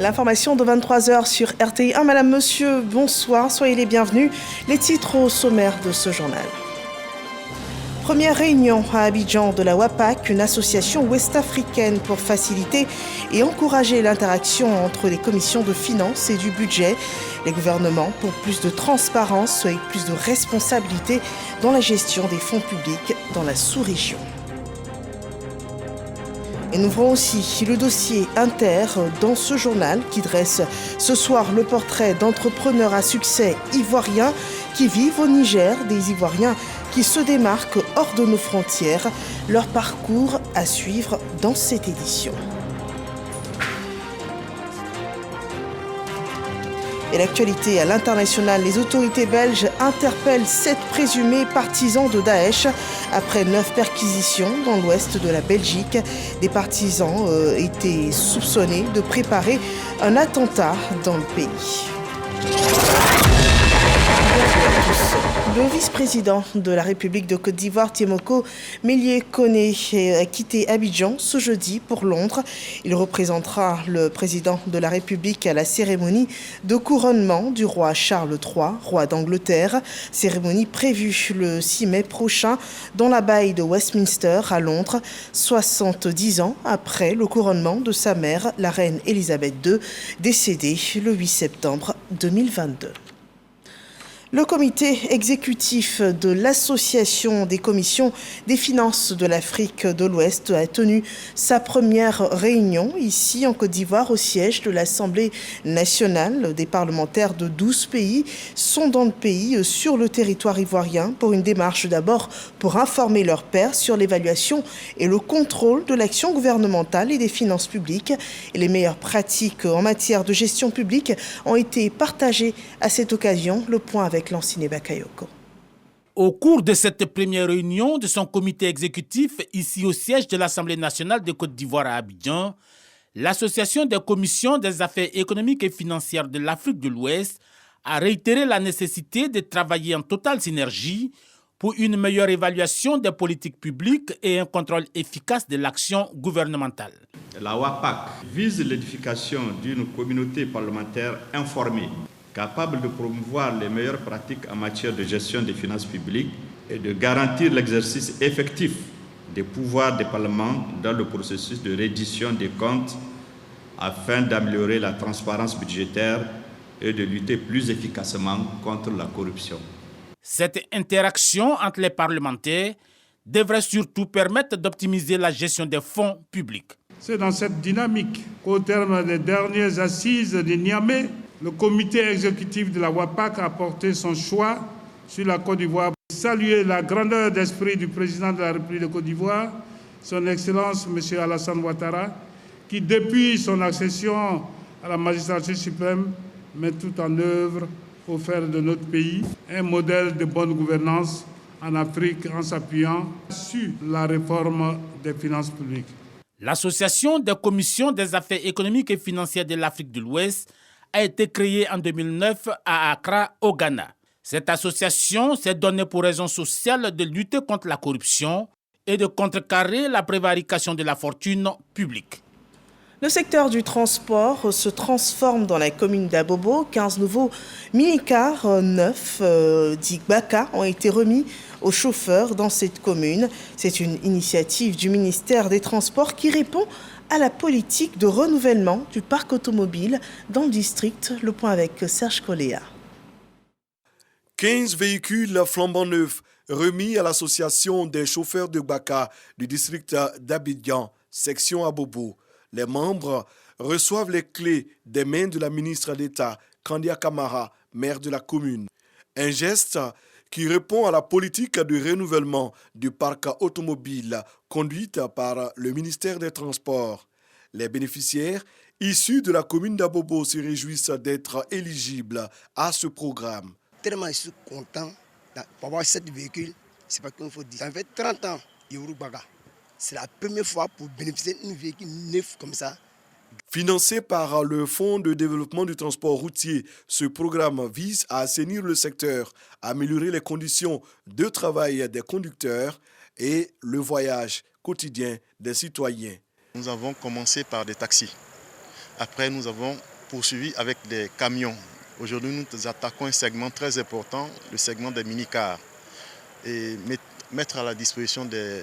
L'information de 23h sur RTI1. Madame, monsieur, bonsoir, soyez les bienvenus. Les titres au sommaire de ce journal. Première réunion à Abidjan de la WAPAC, une association ouest-africaine pour faciliter et encourager l'interaction entre les commissions de finances et du budget. Les gouvernements pour plus de transparence et plus de responsabilité dans la gestion des fonds publics dans la sous-région. Et nous verrons aussi le dossier Inter dans ce journal qui dresse ce soir le portrait d'entrepreneurs à succès ivoiriens qui vivent au Niger, des Ivoiriens qui se démarquent hors de nos frontières. Leur parcours à suivre dans cette édition. Et l'actualité à l'international, les autorités belges interpellent 7 présumés partisans de Daesh après 9 perquisitions dans l'ouest de la Belgique. Des partisans étaient soupçonnés de préparer un attentat dans le pays. Le vice-président de la République de Côte d'Ivoire, Tiemoko Mélié-Koné, a quitté Abidjan ce jeudi pour Londres. Il représentera le président de la République à la cérémonie de couronnement du roi Charles III, roi d'Angleterre. Cérémonie prévue le 6 mai prochain dans l'abbaye de Westminster à Londres, 70 ans après le couronnement de sa mère, la reine Elisabeth II, décédée le 8 septembre 2022. Le comité exécutif de l'Association des commissions des finances de l'Afrique de l'Ouest a tenu sa première réunion ici en Côte d'Ivoire au siège de l'Assemblée nationale. Des parlementaires de 12 pays sont dans le pays sur le territoire ivoirien pour une démarche d'abord pour informer leurs pairs sur l'évaluation et le contrôle de l'action gouvernementale et des finances publiques. Et les meilleures pratiques en matière de gestion publique ont été partagées à cette occasion. Le point avec Lanciné Bakayoko. Au cours de cette première réunion de son comité exécutif, ici au siège de l'Assemblée nationale de Côte d'Ivoire à Abidjan, l'Association des commissions des affaires économiques et financières de l'Afrique de l'Ouest a réitéré la nécessité de travailler en totale synergie pour une meilleure évaluation des politiques publiques et un contrôle efficace de l'action gouvernementale. La WAPAC vise l'édification d'une communauté parlementaire informée, capable de promouvoir les meilleures pratiques en matière de gestion des finances publiques et de garantir l'exercice effectif des pouvoirs des parlements dans le processus de reddition des comptes afin d'améliorer la transparence budgétaire et de lutter plus efficacement contre la corruption. Cette interaction entre les parlementaires devrait surtout permettre d'optimiser la gestion des fonds publics. C'est dans cette dynamique qu'au terme des dernières assises de Niamey, le comité exécutif de la WAPAC a porté son choix sur la Côte d'Ivoire. Saluer la grandeur d'esprit du président de la République de Côte d'Ivoire, son Excellence M. Alassane Ouattara, qui depuis son accession à la magistrature suprême met tout en œuvre pour faire de notre pays un modèle de bonne gouvernance en Afrique en s'appuyant sur la réforme des finances publiques. L'Association des commissions des affaires économiques et financières de l'Afrique de l'Ouest a été créée en 2009 à Accra, au Ghana. Cette association s'est donnée pour raison sociale de lutter contre la corruption et de contrecarrer la prévarication de la fortune publique. Le secteur du transport se transforme dans la commune d'Abobo. 15 nouveaux minicars neufs dits Baka ont été remis aux chauffeurs dans cette commune. C'est une initiative du ministère des Transports qui répond à la politique de renouvellement du parc automobile dans le district. Le point avec Serge Coléa. 15 véhicules flambant neufs remis à l'association des chauffeurs de Baka du district d'Abidjan, section Abobo. Les membres reçoivent les clés des mains de la ministre d'État, Kandia Kamara, maire de la commune. Un geste qui répond à la politique de renouvellement du parc automobile conduite par le ministère des Transports. Les bénéficiaires issus de la commune d'Abobo se réjouissent d'être éligibles à ce programme. Tellement je suis content pour avoir 7 véhicules, c'est pas qu'il faut dire. Ça fait 30 ans, Yorubaga. C'est la première fois pour bénéficier d'un véhicule neuf comme ça. Financé par le Fonds de développement du transport routier, ce programme vise à assainir le secteur, améliorer les conditions de travail des conducteurs et le voyage quotidien des citoyens. Nous avons commencé par des taxis. Après, nous avons poursuivi avec des camions. Aujourd'hui, nous attaquons un segment très important, le segment des mini-cars. Et mettre à la disposition des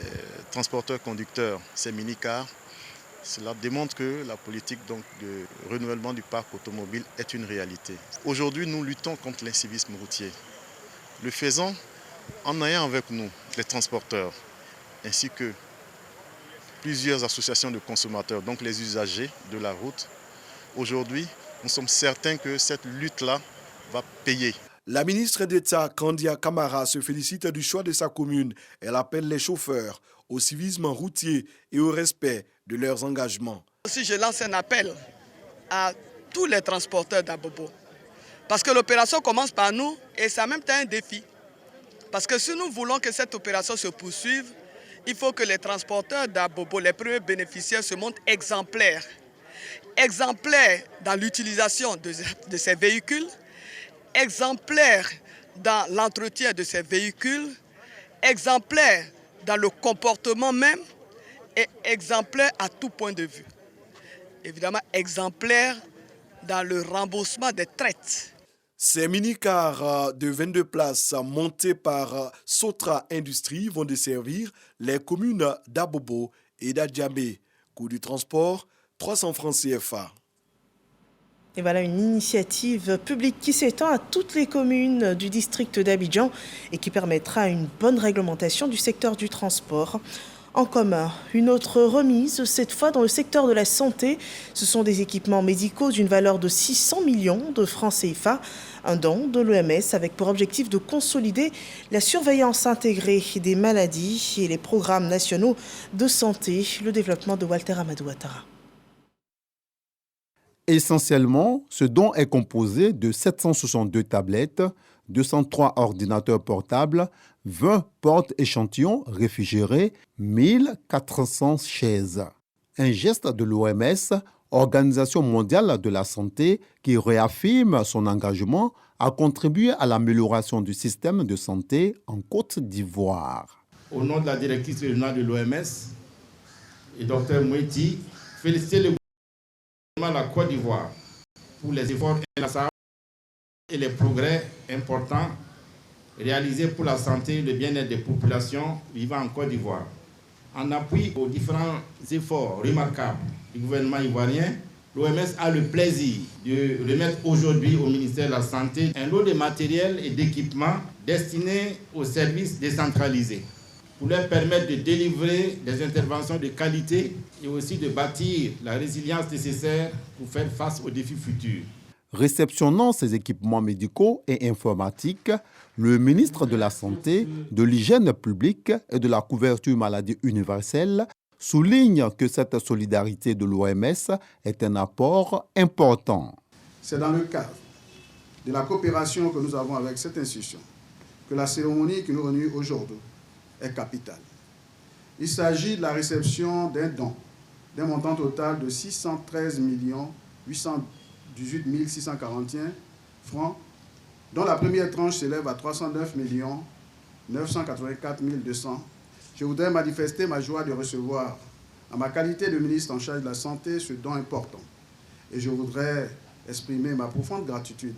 transporteurs-conducteurs ces mini-cars, cela démontre que la politique donc, de renouvellement du parc automobile est une réalité. Aujourd'hui, nous luttons contre l'incivisme routier. Le faisons en ayant avec nous les transporteurs, ainsi que plusieurs associations de consommateurs, donc les usagers de la route. Aujourd'hui, nous sommes certains que cette lutte-là va payer. La ministre d'État, Kandia Camara, se félicite du choix de sa commune. Elle appelle les chauffeurs au civisme routier et au respect de leurs engagements. Aussi, je lance un appel à tous les transporteurs d'Abobo. Parce que l'opération commence par nous et c'est en même temps un défi. Parce que si nous voulons que cette opération se poursuive, il faut que les transporteurs d'Abobo, les premiers bénéficiaires, se montrent exemplaires. Exemplaires dans l'utilisation de ces véhicules, exemplaires dans l'entretien de ces véhicules, exemplaires dans le comportement même et exemplaires à tout point de vue. Évidemment, exemplaires dans le remboursement des traites. Ces mini-cars de 22 places montés par Sotra Industries vont desservir les communes d'Abobo et d'Adjamé. Coût du transport, 300 francs CFA. Et voilà une initiative publique qui s'étend à toutes les communes du district d'Abidjan et qui permettra une bonne réglementation du secteur du transport. En commun, une autre remise, cette fois dans le secteur de la santé. Ce sont des équipements médicaux d'une valeur de 600 millions de francs CFA. Un don de l'OMS avec pour objectif de consolider la surveillance intégrée des maladies et les programmes nationaux de santé. Le développement de Walter Amadou Ouattara. Essentiellement, ce don est composé de 762 tablettes, 203 ordinateurs portables, 20 porte-échantillons réfrigérés, 1400 chaises. Un geste de l'OMS, Organisation mondiale de la santé, qui réaffirme son engagement à contribuer à l'amélioration du système de santé en Côte d'Ivoire. Au nom de la directrice régionale de l'OMS et Dr Moueti, féliciter le gouvernement de la Côte d'Ivoire pour les efforts inlassables et les progrès importants réalisés pour la santé et le bien-être des populations vivant en Côte d'Ivoire. En appui aux différents efforts remarquables du gouvernement ivoirien, l'OMS a le plaisir de remettre aujourd'hui au ministère de la Santé un lot de matériel et d'équipements destinés aux services décentralisés pour leur permettre de délivrer des interventions de qualité et aussi de bâtir la résilience nécessaire pour faire face aux défis futurs. Réceptionnant ces équipements médicaux et informatiques, le ministre de la Santé, de l'Hygiène publique et de la couverture maladie universelle souligne que cette solidarité de l'OMS est un apport important. C'est dans le cadre de la coopération que nous avons avec cette institution que la cérémonie qui nous réunit aujourd'hui est capitale. Il s'agit de la réception d'un don d'un montant total de 613 818 641 francs, dont la première tranche s'élève à 309 984 200. Je voudrais manifester ma joie de recevoir, en ma qualité de ministre en charge de la Santé, ce don important. Et je voudrais exprimer ma profonde gratitude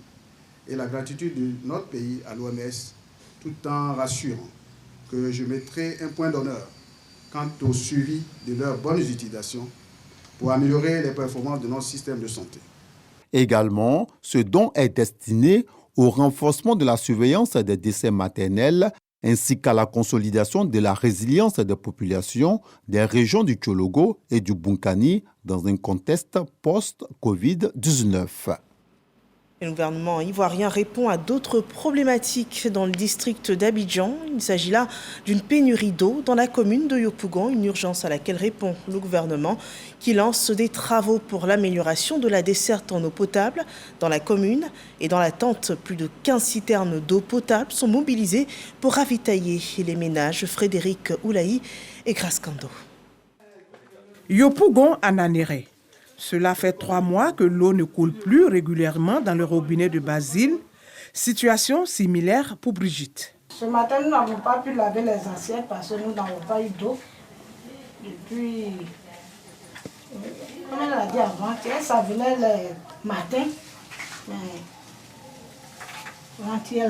et la gratitude de notre pays à l'OMS, tout en rassurant que je mettrai un point d'honneur quant au suivi de leur bonne utilisation pour améliorer les performances de notre système de santé. Également, ce don est destiné au renforcement de la surveillance des décès maternels ainsi qu'à la consolidation de la résilience des populations des régions du Tchologo et du Bunkani dans un contexte post-Covid-19. Le gouvernement ivoirien répond à d'autres problématiques dans le district d'Abidjan. Il s'agit là d'une pénurie d'eau dans la commune de Yopougon, une urgence à laquelle répond le gouvernement qui lance des travaux pour l'amélioration de la desserte en eau potable dans la commune. Et dans l'attente, plus de 15 citernes d'eau potable sont mobilisées pour ravitailler les ménages. Frédéric Oulaï et Graskando. Yopougon en Anéré. Cela fait 3 mois que l'eau ne coule plus régulièrement dans le robinet de Basile. Situation similaire pour Brigitte. Ce matin, nous n'avons pas pu laver les assiettes parce que nous n'avons pas eu d'eau depuis dit avant-hier, ça venait le matin. Mais avant-hier,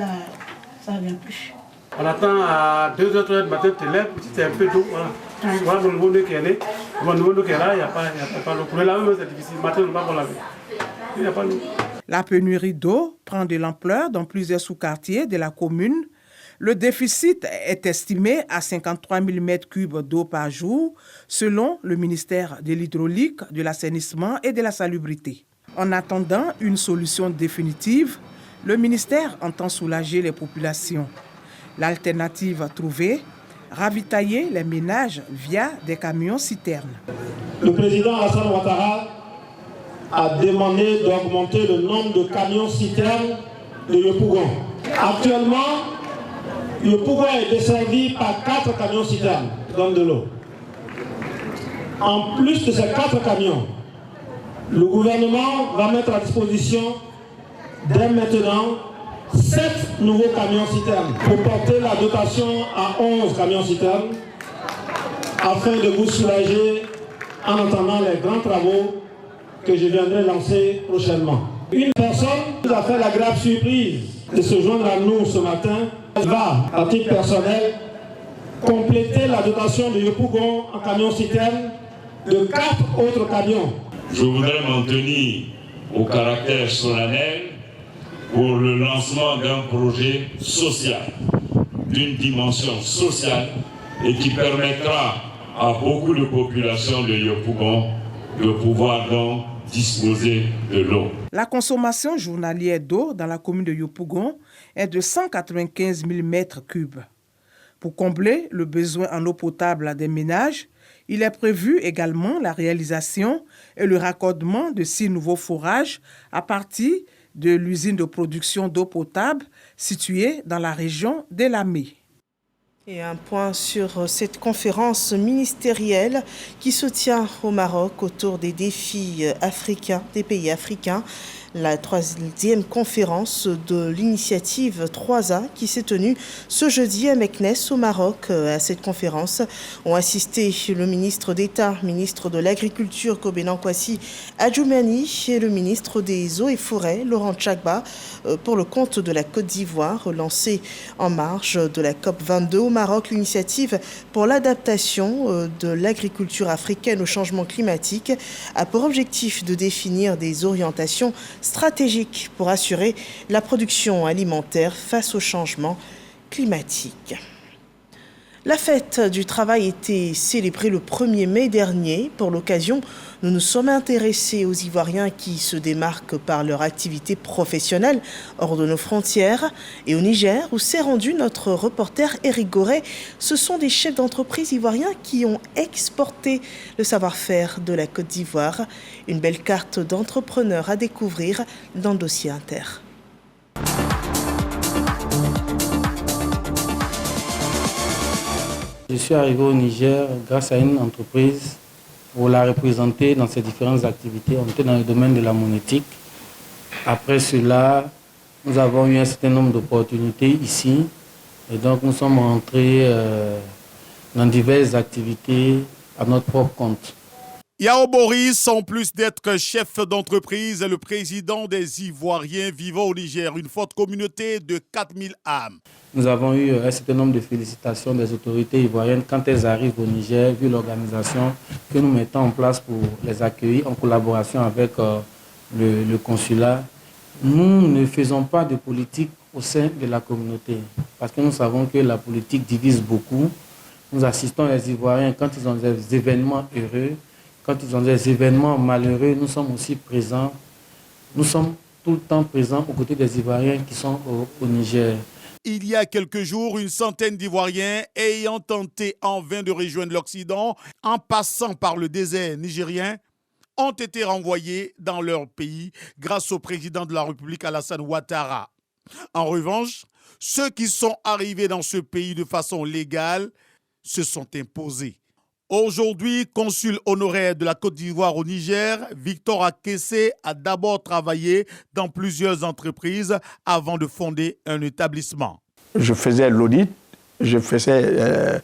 ça ne vient plus. On attend à 2h, 3h du matin, tu te lèves, c'est un peu d'eau. Voilà. Tu vois, dans le nouveau nez qui est né, dans le nouveau nez qui est là, il n'y a pas d'eau. Pour le laver, c'est difficile. Le matin, on ne peut pas laver. Il n'y a pas d'eau. La pénurie d'eau prend de l'ampleur dans plusieurs sous-quartiers de la commune. Le déficit est estimé à 53 000 m3 d'eau par jour, selon le ministère de l'Hydraulique, de l'Assainissement et de la Salubrité. En attendant une solution définitive, le ministère entend soulager les populations. L'alternative trouvée, ravitailler les ménages via des camions-citernes. Le président Alassane Ouattara a demandé d'augmenter le nombre de camions-citernes de Yopougon. Actuellement, Yopougon est desservi par 4 camions-citernes qui donnent de l'eau. En plus de ces 4 camions, le gouvernement va mettre à disposition dès maintenant 7 nouveaux camions-citernes pour porter la dotation à 11 camions-citernes afin de vous soulager en attendant les grands travaux que je viendrai lancer prochainement. Une personne nous a fait la grave surprise de se joindre à nous ce matin. Elle va, à titre personnel, compléter la dotation de Yopougon en camions-citernes de 4 autres camions. Je voudrais m'en tenir au caractère solennel pour le lancement d'un projet social, d'une dimension sociale et qui permettra à beaucoup de populations de Yopougon de pouvoir donc disposer de l'eau. La consommation journalière d'eau dans la commune de Yopougon est de 195 000 m3. Pour combler le besoin en eau potable des ménages, il est prévu également la réalisation et le raccordement de 6 nouveaux forages à partir de l'usine de production d'eau potable située dans la région d'Elamé. Et un point sur cette conférence ministérielle qui se tient au Maroc autour des défis africains, des pays africains. La 3e conférence de l'initiative 3A qui s'est tenue ce jeudi à Meknès au Maroc. À cette conférence ont assisté le ministre d'État, ministre de l'Agriculture Kobenan Kwasi Adjoumani et le ministre des Eaux et Forêts Laurent Tchagba pour le compte de la Côte d'Ivoire. Lancée en marge de la COP22 au Maroc, l'initiative pour l'adaptation de l'agriculture africaine au changement climatique a pour objectif de définir des orientations stratégique pour assurer la production alimentaire face au changement climatique. La fête du travail était célébrée le 1er mai dernier. Pour l'occasion, nous nous sommes intéressés aux Ivoiriens qui se démarquent par leur activité professionnelle hors de nos frontières. Et au Niger, où s'est rendu notre reporter Éric Goret, ce sont des chefs d'entreprise ivoiriens qui ont exporté le savoir-faire de la Côte d'Ivoire. Une belle carte d'entrepreneurs à découvrir dans le dossier Inter. Je suis arrivé au Niger grâce à une entreprise pour la représenter dans ses différentes activités. On était dans le domaine de la monétique. Après cela, nous avons eu un certain nombre d'opportunités ici. Et donc, nous sommes rentrés dans diverses activités à notre propre compte. Yao Boris, en plus d'être chef d'entreprise, est le président des Ivoiriens vivant au Niger, une forte communauté de 4000 âmes. Nous avons eu un certain nombre de félicitations des autorités ivoiriennes quand elles arrivent au Niger, vu l'organisation que nous mettons en place pour les accueillir en collaboration avec le consulat. Nous ne faisons pas de politique au sein de la communauté parce que nous savons que la politique divise beaucoup. Nous assistons les Ivoiriens quand ils ont des événements heureux. Quand ils ont des événements malheureux, nous sommes aussi présents. Nous sommes tout le temps présents aux côtés des Ivoiriens qui sont au Niger. Il y a quelques jours, une centaine d'Ivoiriens ayant tenté en vain de rejoindre l'Occident en passant par le désert nigérien ont été renvoyés dans leur pays grâce au président de la République Alassane Ouattara. En revanche, ceux qui sont arrivés dans ce pays de façon légale se sont imposés. Aujourd'hui, consul honoraire de la Côte d'Ivoire au Niger, Victor Akessé a d'abord travaillé dans plusieurs entreprises avant de fonder un établissement. Je faisais l'audit, je faisais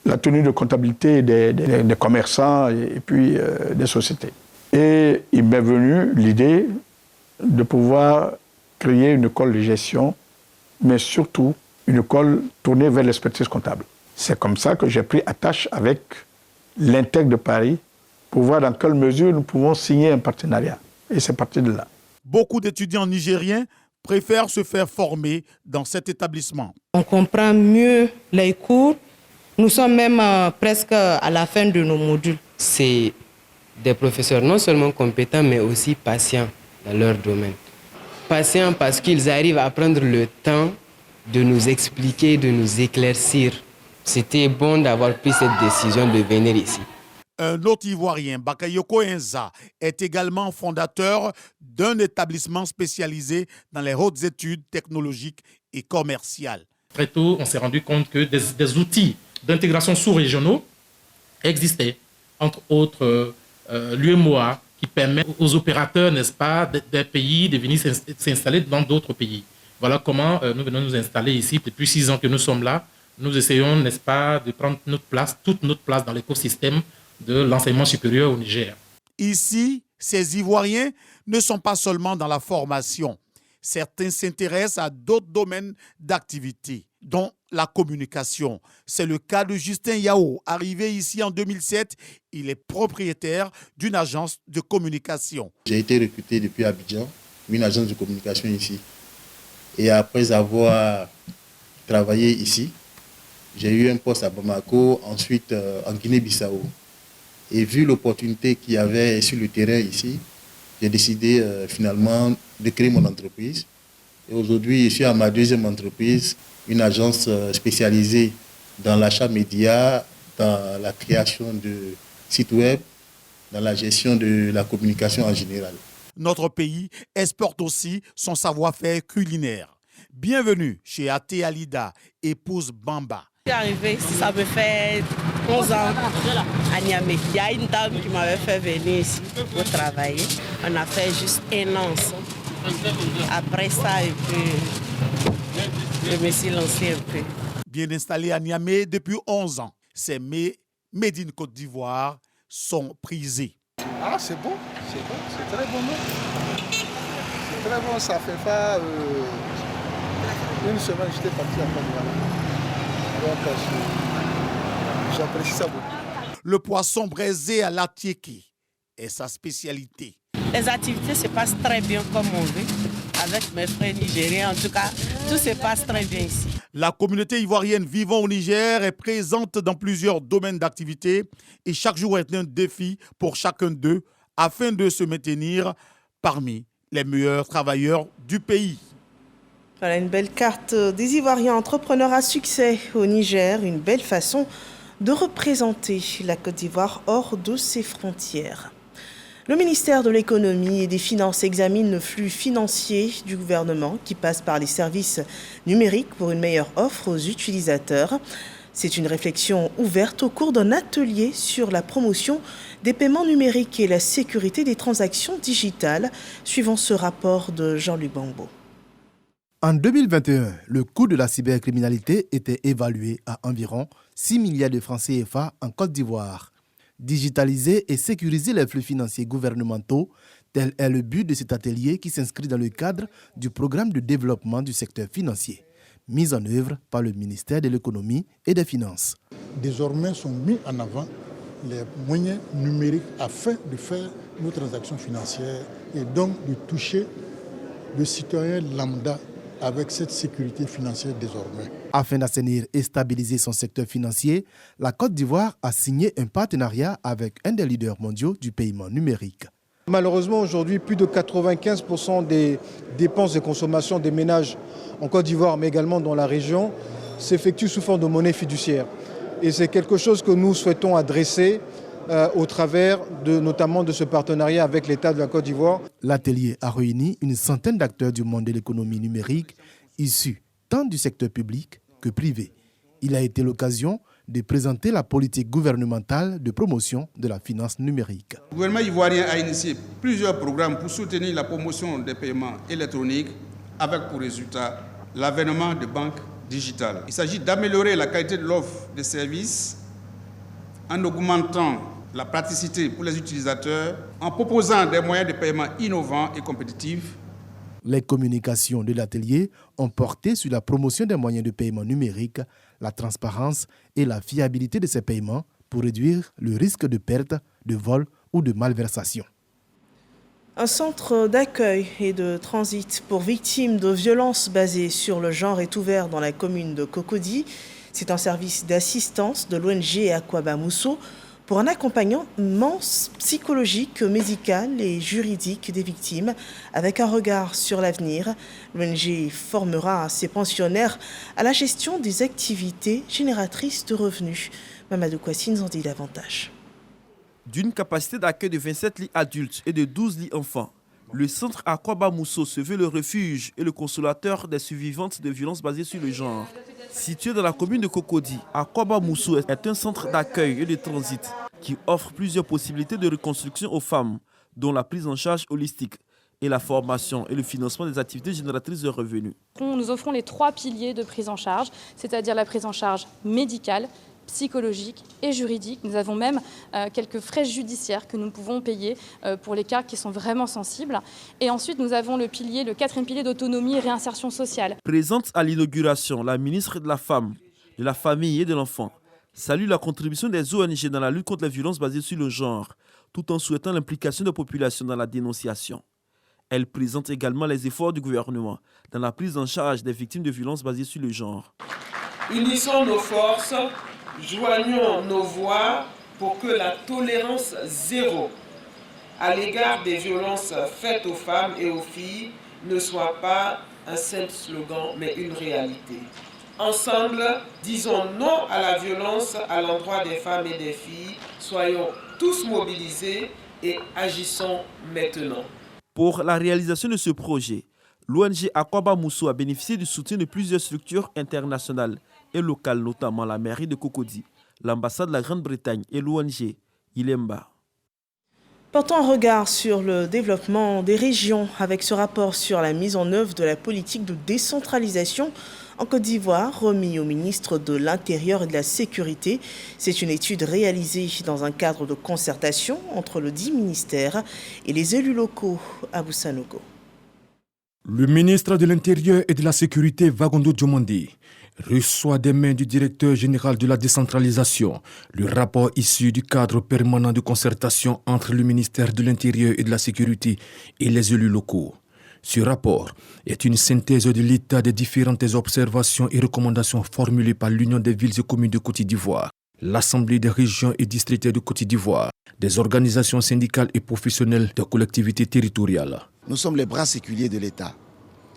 la tenue de comptabilité des commerçants et puis des sociétés. Et il m'est venu l'idée de pouvoir créer une école de gestion, mais surtout une école tournée vers l'expertise comptable. C'est comme ça que j'ai pris attache avec l'Intec de Paris pour voir dans quelle mesure nous pouvons signer un partenariat. Et c'est parti de là. Beaucoup d'étudiants nigériens préfèrent se faire former dans cet établissement. On comprend mieux les cours. Nous sommes même presque à la fin de nos modules. C'est des professeurs non seulement compétents, mais aussi patients dans leur domaine. Patients parce qu'ils arrivent à prendre le temps de nous expliquer, de nous éclaircir. C'était bon d'avoir pris cette décision de venir ici. Un autre Ivoirien, Bakayoko Enza, est également fondateur d'un établissement spécialisé dans les hautes études technologiques et commerciales. Très tôt, on s'est rendu compte que des outils d'intégration sous-régionaux existaient, entre autres l'UMOA, qui permet aux opérateurs, n'est-ce pas, des pays de venir s'installer dans d'autres pays. Voilà comment nous venons nous installer ici. Depuis 6 ans que nous sommes là, nous essayons, n'est-ce pas, de prendre notre place, toute notre place dans l'écosystème de l'enseignement supérieur au Niger. Ici, ces Ivoiriens ne sont pas seulement dans la formation. Certains s'intéressent à d'autres domaines d'activité, dont la communication. C'est le cas de Justin Yao, arrivé ici en 2007. Il est propriétaire d'une agence de communication. J'ai été recruté depuis Abidjan, une agence de communication ici. Et après avoir travaillé ici, j'ai eu un poste à Bamako, ensuite en Guinée-Bissau. Et vu l'opportunité qu'il y avait sur le terrain ici, j'ai décidé finalement de créer mon entreprise. Et aujourd'hui, je suis à ma deuxième entreprise, une agence spécialisée dans l'achat média, dans la création de sites web, dans la gestion de la communication en général. Notre pays exporte aussi son savoir-faire culinaire. Bienvenue chez Até Alida, épouse Bamba. Je suis arrivée ici, ça me fait 11 ans à Niamey. Il y a une dame qui m'avait fait venir ici pour travailler. On a fait juste 1 an ensemble. Après ça, je me suis lancée un peu. Bien installé à Niamey depuis 11 ans, ces mets made in Côte d'Ivoire sont prisés. Ah, c'est bon, c'est très bon. C'est très bon, ça fait pas une semaine j'étais parti à Côte d'Ivoire. Donc, j'apprécie ça beaucoup. Le poisson braisé à l'atiéké est sa spécialité. Les activités se passent très bien comme on veut. Avec mes frères nigériens, en tout cas, tout se passe très bien ici. La communauté ivoirienne vivant au Niger est présente dans plusieurs domaines d'activité et chaque jour est un défi pour chacun d'eux afin de se maintenir parmi les meilleurs travailleurs du pays. Voilà une belle carte des Ivoiriens entrepreneurs à succès au Niger, une belle façon de représenter la Côte d'Ivoire hors de ses frontières. Le ministère de l'Économie et des Finances examine le flux financier du gouvernement qui passe par les services numériques pour une meilleure offre aux utilisateurs. C'est une réflexion ouverte au cours d'un atelier sur la promotion des paiements numériques et la sécurité des transactions digitales, suivant ce rapport de Jean-Luc Bangbo. En 2021, le coût de la cybercriminalité était évalué à environ 6 milliards de francs CFA en Côte d'Ivoire. Digitaliser et sécuriser les flux financiers gouvernementaux, tel est le but de cet atelier qui s'inscrit dans le cadre du programme de développement du secteur financier, mis en œuvre par le ministère de l'Économie et des Finances. Désormais sont mis en avant les moyens numériques afin de faire nos transactions financières et donc de toucher le citoyen lambda avec cette sécurité financière désormais. Afin d'assainir et stabiliser son secteur financier, la Côte d'Ivoire a signé un partenariat avec un des leaders mondiaux du paiement numérique. Malheureusement, aujourd'hui, plus de 95% des dépenses de consommation des ménages en Côte d'Ivoire, mais également dans la région, s'effectuent sous forme de monnaie fiduciaire. Et c'est quelque chose que nous souhaitons adresser au travers notamment de ce partenariat avec l'État de la Côte d'Ivoire. L'atelier a réuni une centaine d'acteurs du monde de l'économie numérique, issus tant du secteur public que privé. Il a été l'occasion de présenter la politique gouvernementale de promotion de la finance numérique. Le gouvernement ivoirien a initié plusieurs programmes pour soutenir la promotion des paiements électroniques avec pour résultat l'avènement de banques digitales. Il s'agit d'améliorer la qualité de l'offre de services en augmentant la praticité pour les utilisateurs en proposant des moyens de paiement innovants et compétitifs. Les communications de l'atelier ont porté sur la promotion des moyens de paiement numériques, la transparence et la fiabilité de ces paiements pour réduire le risque de perte, de vol ou de malversation. Un centre d'accueil et de transit pour victimes de violences basées sur le genre est ouvert dans la commune de Cocody. C'est un service d'assistance de l'ONG Akwaba Mousso pour un accompagnement psychologique, médical et juridique des victimes avec un regard sur l'avenir. L'ONG formera ses pensionnaires à la gestion des activités génératrices de revenus. Mamadou Kouassine en dit davantage. D'une capacité d'accueil de 27 lits adultes et de 12 lits enfants, le centre Akwaba Mousso se veut le refuge et le consolateur des survivantes de violences basées sur le genre. Situé dans la commune de Cocody, Akwaba Mousso est un centre d'accueil et de transit qui offre plusieurs possibilités de reconstruction aux femmes, dont la prise en charge holistique et la formation et le financement des activités génératrices de revenus. Nous offrons les 3 piliers de prise en charge, c'est-à-dire la prise en charge médicale, psychologique et juridique. Nous avons même quelques frais judiciaires que nous pouvons payer pour les cas qui sont vraiment sensibles. Et ensuite, nous avons le 4e pilier d'autonomie et réinsertion sociale. Présente à l'inauguration, la ministre de la Femme, de la Famille et de l'Enfant salue la contribution des ONG dans la lutte contre les violences basées sur le genre, tout en souhaitant l'implication des populations dans la dénonciation. Elle présente également les efforts du gouvernement dans la prise en charge des victimes de violences basées sur le genre. Unissons nos forces, joignons nos voix pour que la tolérance zéro à l'égard des violences faites aux femmes et aux filles ne soit pas un simple slogan, mais une réalité. Ensemble, disons non à la violence à l'endroit des femmes et des filles. Soyons tous mobilisés et agissons maintenant. Pour la réalisation de ce projet, l'ONG Akwaba Mousso a bénéficié du soutien de plusieurs structures internationales et locales, notamment la mairie de Cocody, l'ambassade de la Grande-Bretagne et l'ONG Ilemba. Portant un regard sur le développement des régions avec ce rapport sur la mise en œuvre de la politique de décentralisation en Côte d'Ivoire, remis au ministre de l'Intérieur et de la Sécurité. C'est une étude réalisée dans un cadre de concertation entre le dit ministère et les élus locaux à Boussanogo. Le ministre de l'Intérieur et de la Sécurité, Vagondo Diomandi, reçoit des mains du directeur général de la décentralisation le rapport issu du cadre permanent de concertation entre le ministère de l'Intérieur et de la Sécurité et les élus locaux. Ce rapport est une synthèse de l'état des différentes observations et recommandations formulées par l'Union des villes et communes de Côte d'Ivoire, l'Assemblée des régions et districts de Côte d'Ivoire, des organisations syndicales et professionnelles de collectivités territoriales. Nous sommes les bras séculiers de l'État.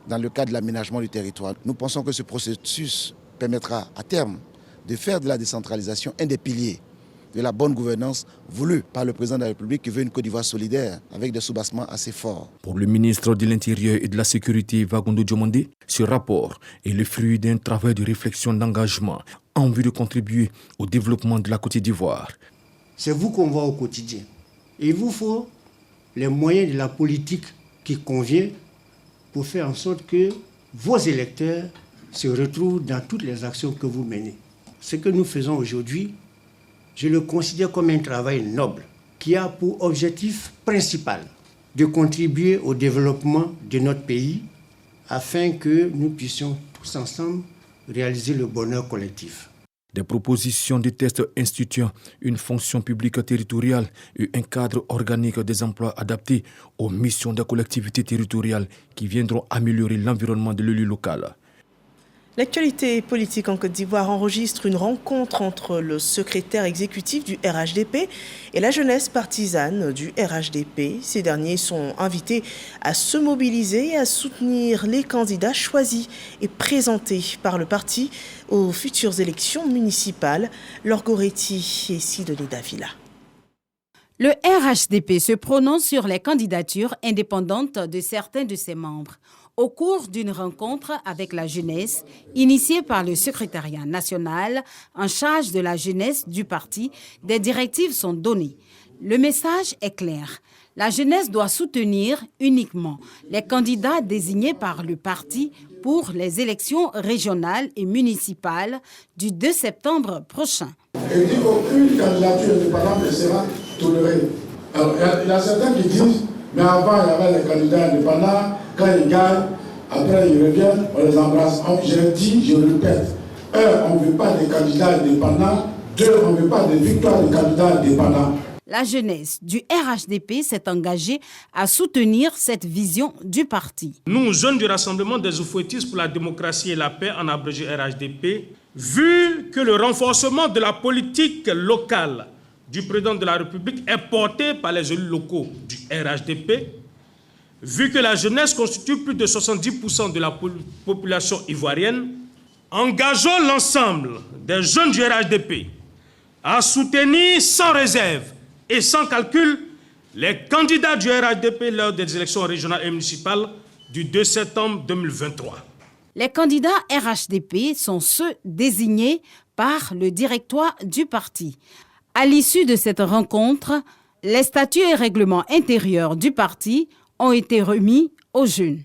Dans le cadre de l'aménagement du territoire, nous pensons que ce processus permettra à terme de faire de la décentralisation un des piliers de la bonne gouvernance voulue par le président de la République qui veut une Côte d'Ivoire solidaire avec des soubassements assez forts. Pour le ministre de l'Intérieur et de la Sécurité, Vagondo Diomandé, ce rapport est le fruit d'un travail de réflexion d'engagement en vue de contribuer au développement de la Côte d'Ivoire. C'est vous qu'on voit au quotidien. Et il vous faut les moyens de la politique qui convient pour faire en sorte que vos électeurs se retrouvent dans toutes les actions que vous menez. Ce que nous faisons aujourd'hui, je le considère comme un travail noble qui a pour objectif principal de contribuer au développement de notre pays afin que nous puissions tous ensemble réaliser le bonheur collectif. Des propositions de tests instituant une fonction publique territoriale et un cadre organique des emplois adaptés aux missions des collectivités territoriales qui viendront améliorer l'environnement de l'élu local. L'actualité politique en Côte d'Ivoire enregistre une rencontre entre le secrétaire exécutif du RHDP et la jeunesse partisane du RHDP. Ces derniers sont invités à se mobiliser et à soutenir les candidats choisis et présentés par le parti aux futures élections municipales. Laure Goretti et Sidonie Davila. Le RHDP se prononce sur les candidatures indépendantes de certains de ses membres. Au cours d'une rencontre avec la jeunesse, initiée par le secrétariat national en charge de la jeunesse du parti, des directives sont données. Le message est clair. La jeunesse doit soutenir uniquement les candidats désignés par le parti pour les élections régionales et municipales du 2 septembre prochain. Elle dit qu'aucune candidature indépendante ne sera toléré. Alors, il y a certains qui disent, mais avant, il y avait les candidats indépendants, quand ils gagnent, après ils reviennent, on les embrasse. J'ai dit, je répète, on ne veut pas des candidats indépendants, on ne veut pas de victoire des candidats indépendants. La jeunesse du RHDP s'est engagée à soutenir cette vision du parti. Nous, jeunes du Rassemblement des Oufouettistes pour la démocratie et la paix, en abrégé RHDP, vu que le renforcement de la politique locale du président de la République est porté par les élus locaux du RHDP, vu que la jeunesse constitue plus de 70% de la population ivoirienne, engageons l'ensemble des jeunes du RHDP à soutenir sans réserve et sans calcul les candidats du RHDP lors des élections régionales et municipales du 2 septembre 2023. Les candidats RHDP sont ceux désignés par le directoire du parti. À l'issue de cette rencontre, les statuts et règlements intérieurs du parti ont été remis aux jeunes.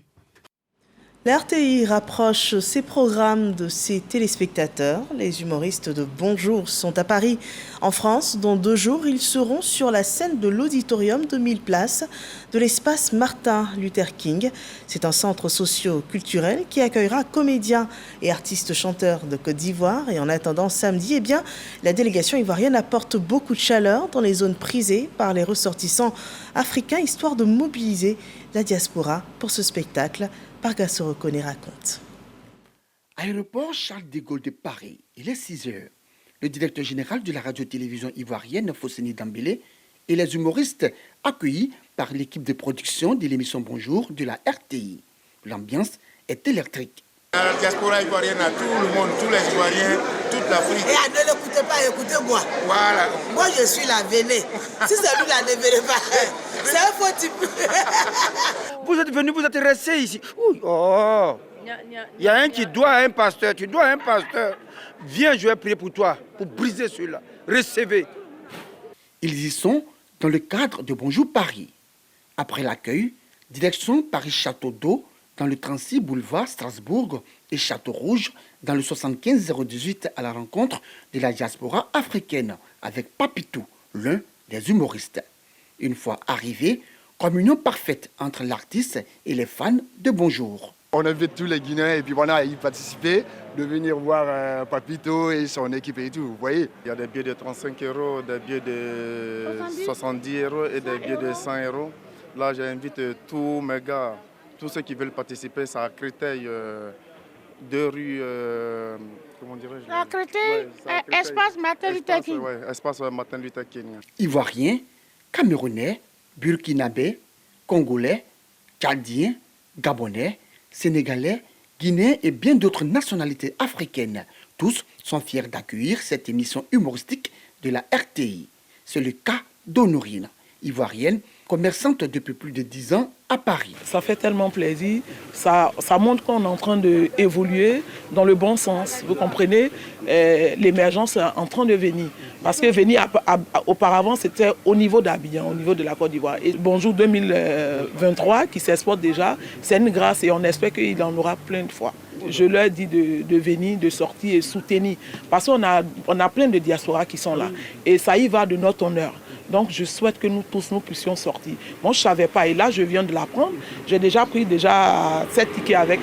La RTI rapproche ses programmes de ses téléspectateurs. Les humoristes de Bonjour sont à Paris, en France. Dans 2 jours, ils seront sur la scène de l'auditorium de 1000 places de l'espace Martin Luther King. C'est un centre socio-culturel qui accueillera comédiens et artistes chanteurs de Côte d'Ivoire. Et en attendant samedi, la délégation ivoirienne apporte beaucoup de chaleur dans les zones prisées par les ressortissants africains, histoire de mobiliser la diaspora pour ce spectacle. Parga Sorokone raconte. Aéroport Charles de Gaulle de Paris, il est 6 heures. Le directeur général de la radio-télévision ivoirienne, Fosseni Dambélé, et les humoristes accueillis par l'équipe de production de l'émission Bonjour de la RTI. L'ambiance est électrique. La diaspora ivoirienne à tout le monde, tous les Ivoiriens, toute l'Afrique. Et ne l'écoutez pas, écoutez-moi. Voilà. Moi, je suis la Véné. Si c'est lui, la ne verrez pas. C'est un faux type. Vous êtes venu, vous êtes resté ici. Oh. Il y a un qui doit à un pasteur. Tu dois à un pasteur. Viens, je vais prier pour toi, pour briser celui-là. Recevez. Ils y sont dans le cadre de Bonjour Paris. Après l'accueil, direction Paris-Château d'Eau, dans le 36 boulevard Strasbourg et Château Rouge, dans le 75 018 à la rencontre de la diaspora africaine avec Papitou, l'un des humoristes. Une fois arrivé, communion parfaite entre l'artiste et les fans de Bonjour. On invite tous les Guinéens et puis voilà, à y participer, de venir voir Papito et son équipe et tout, vous voyez. Il y a des billets de 35 €, des billets de 70 € et des billets de 100 €. Là, j'invite tous mes gars, tous ceux qui veulent participer, c'est à Créteil, 2 rue, comment dirais-je? À Créteil, espace Martin Luther King. Oui, espace Martin Luther King. Ivoiriens, Camerounais, Burkinabés, Congolais, Tchadiens, Gabonais, Sénégalais, Guinéens et bien d'autres nationalités africaines. Tous sont fiers d'accueillir cette émission humoristique de la RTI. C'est le cas d'Honorine, ivoirienne, commerçante depuis plus de 10 ans à Paris. Ça fait tellement plaisir, ça montre qu'on est en train d'évoluer dans le bon sens. Vous comprenez, l'émergence est en train de venir. Parce que venir auparavant, c'était au niveau d'Abidjan, au niveau de la Côte d'Ivoire. Et Bonjour 2023, qui s'exporte déjà, c'est une grâce et on espère qu'il en aura plein de fois. Je leur dis de venir, de sortir et soutenir. Parce qu'on a plein de diasporas qui sont là. Et ça y va de notre honneur. Donc je souhaite que nous tous, nous puissions sortir. Moi, je ne savais pas et là, je viens de l'apprendre. J'ai déjà pris 7 tickets avec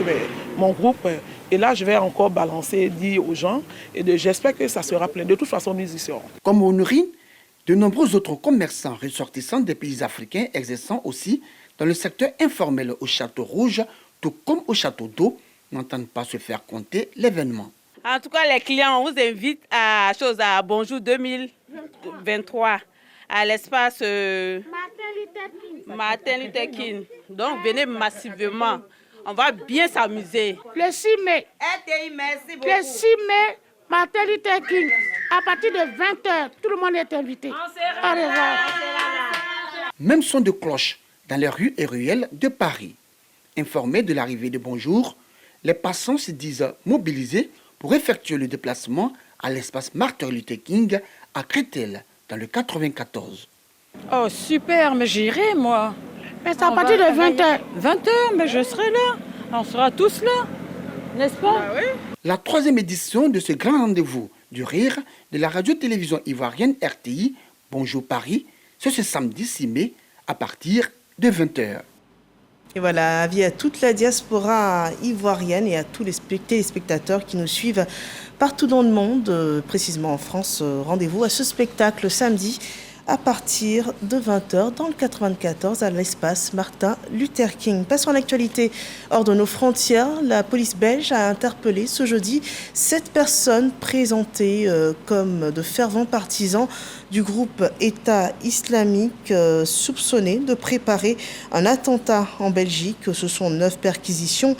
mon groupe. Et là, je vais encore balancer, dire aux gens. Et j'espère que ça sera plein. De toute façon, nous y serons. Comme Honorine, de nombreux autres commerçants ressortissants des pays africains exerçant aussi dans le secteur informel au Château Rouge, tout comme au Château d'Eau, n'entendent pas se faire compter l'événement. En tout cas, les clients, on vous invite à Bonjour 2023. À l'espace Martin Luther King. Donc, venez massivement. On va bien s'amuser. Le 6 mai. RTI, merci beaucoup. Le 6 mai, Martin Luther King. À partir de 20h, tout le monde est invité. Au revoir. Même son de cloche dans les rues et ruelles de Paris. Informés de l'arrivée de Bonjour, les passants se disent mobilisés pour effectuer le déplacement à l'espace Martin Luther King à Créteil, dans le 94. Oh super, mais j'irai moi. Mais c'est à partir de 20h. 20h, mais je serai là. On sera tous là, n'est-ce pas? Ah oui. La 3e édition de ce grand rendez-vous du rire de la radio-télévision ivoirienne RTI, Bonjour Paris, s'est déroulée le 21 mai 2023 à l'espace Martin Luther King de Créteil, dans le 94. La RTI rapproche ses programmes de ses téléspectateurs. Les humoristes de Bonjour sont à Paris, en France. Dans 2 jours, ils seront sur la scène de l'auditorium de 1000 places de l'espace Martin Luther King. C'est un centre socio-culturel qui accueillera C'est ce samedi 6 mai à partir de 20h. Et voilà, avis à toute la diaspora ivoirienne et à tous les téléspectateurs qui nous suivent partout dans le monde, précisément en France. Rendez-vous à ce spectacle samedi à partir de 20h dans le 94 à l'espace Martin Luther King. Passons à l'actualité hors de nos frontières. La police belge a interpellé ce jeudi 7 personnes présentées comme de fervents partisans du groupe État islamique soupçonné de préparer un attentat en Belgique. Ce sont 9 perquisitions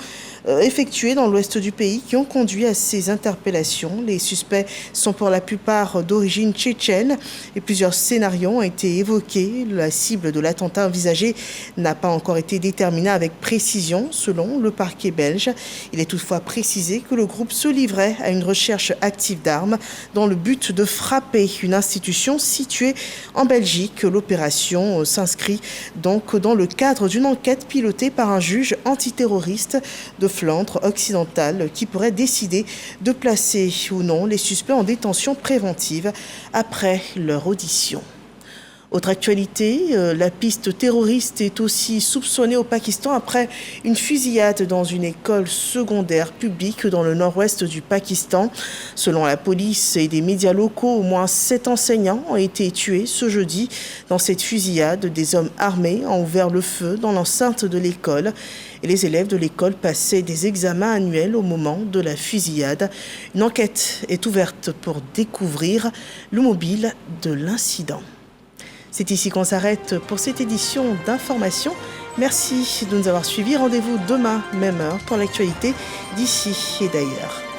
effectuées dans l'ouest du pays qui ont conduit à ces interpellations. Les suspects sont pour la plupart d'origine tchétchène et plusieurs scénarios ont été évoqués. La cible de l'attentat envisagé n'a pas encore été déterminée avec précision selon le parquet belge. Il est toutefois précisé que le groupe se livrait à une recherche active d'armes dans le but de frapper une institution située en Belgique. L'opération s'inscrit donc dans le cadre d'une enquête pilotée par un juge antiterroriste de Flandre occidentale qui pourrait décider de placer ou non les suspects en détention préventive après leur audition. Autre actualité, la piste terroriste est aussi soupçonnée au Pakistan après une fusillade dans une école secondaire publique dans le nord-ouest du Pakistan. Selon la police et des médias locaux, au moins 7 enseignants ont été tués ce jeudi. Dans cette fusillade, des hommes armés ont ouvert le feu dans l'enceinte de l'école et les élèves de l'école passaient des examens annuels au moment de la fusillade. Une enquête est ouverte pour découvrir le mobile de l'incident. C'est ici qu'on s'arrête pour cette édition d'information. Merci de nous avoir suivis. Rendez-vous demain, même heure, pour l'actualité d'ici et d'ailleurs.